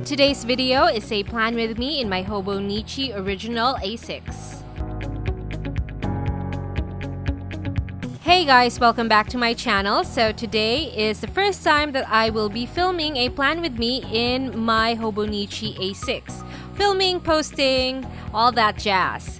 Today's video is a plan with me in my Hobonichi original A6. Hey guys, welcome back to my channel. So today is the first time that I will be filming a plan with me in my Hobonichi A6. Filming, posting, all that jazz.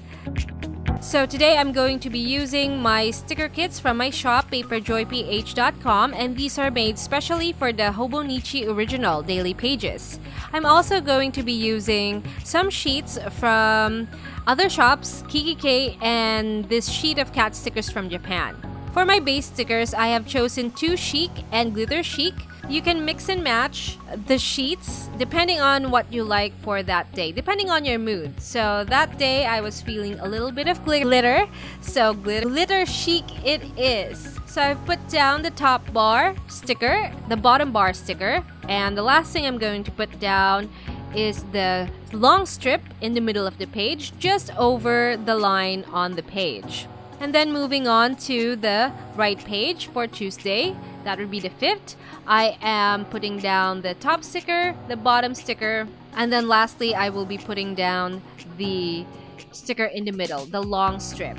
So today I'm going to be using my sticker kits from my shop, paperjoyph.com, and these are made specially for the Hobonichi original daily pages. I'm also going to be using some sheets from other shops, Chic, and this sheet of cat stickers from Japan. For my base stickers, I have chosen 2 Chic and Glitter Chic. You can mix and match the sheets depending on what you like for that day, depending on your mood. So that day I was feeling a little bit of glitter, so Glitter Chic it is. So I've put down the top bar sticker, the bottom bar sticker, and the last thing I'm going to put down is the long strip in the middle of the page, just over the line on the page. And then moving on to the right page for Tuesday, that would be the 5th. I am putting down the top sticker, the bottom sticker, and then lastly, I will be putting down the sticker in the middle, the long strip.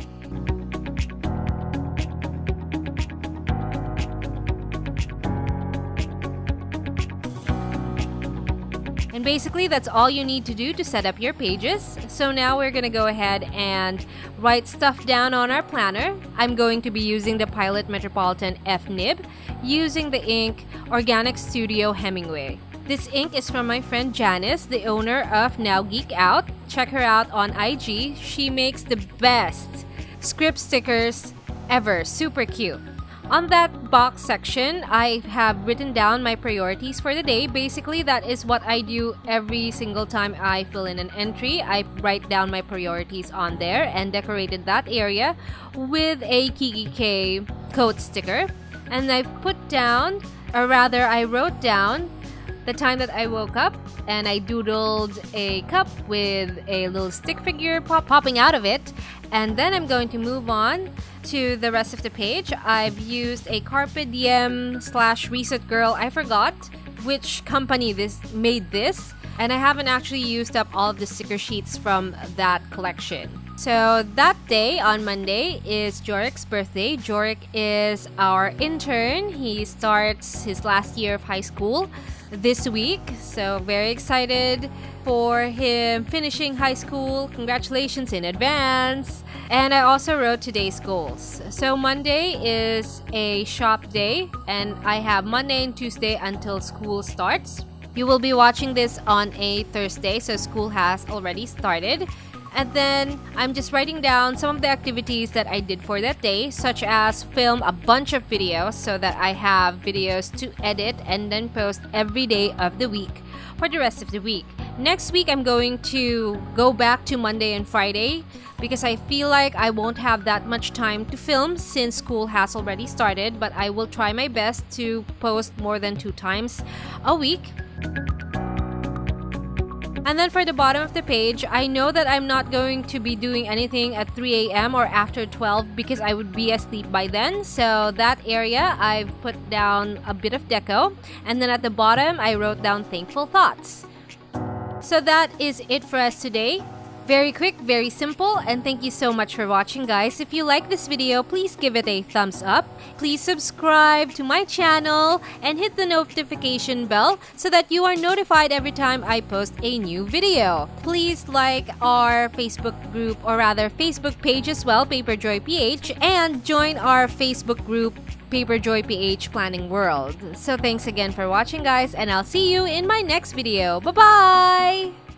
And basically, that's all you need to do to set up your pages. So now we're going to go ahead and write stuff down on our planner. I'm going to be using the Pilot Metropolitan F nib, using the ink Organic Studio Hemingway. This ink is from my friend Janice, the owner of Now Geek Out. Check her out on IG. She makes the best script stickers ever. Super cute. On that box section, I have written down my priorities for the day. Basically, that is what I do every single time I fill in an entry. I write down my priorities on there and decorated that area with a Kiki coat sticker. And I put down, or rather I wrote down the time that I woke up, and I doodled a cup with a little stick figure popping out of it. And then I'm going to move on to the rest of the page. I've used a Carpe Diem / Reset Girl. I forgot which company made this, and I haven't actually used up all of the sticker sheets from that collection. So that day, on Monday, is Jorik's birthday. Jorik is our intern. He starts his last year of high school this week, so very excited for him finishing high school. Congratulations in advance. And I also wrote today's goals. So Monday is a shop day, and I have Monday and Tuesday until school starts. You will be watching this on a Thursday, so school has already started. And then I'm just writing down some of the activities that I did for that day, such as film a bunch of videos so that I have videos to edit and then post every day of the week for the rest of the week. Next week, I'm going to go back to Monday and Friday because I feel like I won't have that much time to film since school has already started, but I will try my best to post more than 2 times a week. And then for the bottom of the page, I know that I'm not going to be doing anything at 3 a.m. or after 12 because I would be asleep by then. So that area, I've put down a bit of deco. And then at the bottom, I wrote down thankful thoughts. So that is it for us today. Very quick, very simple, and thank you so much for watching, guys. If you like this video, please give it a thumbs up. Please subscribe to my channel and hit the notification bell so that you are notified every time I post a new video. Please like our Facebook group, or rather Facebook page as well, paperjoyph, and join our Facebook group, paperjoyph Planning World. So thanks again for watching, guys, and I'll see you in my next video. Bye-bye!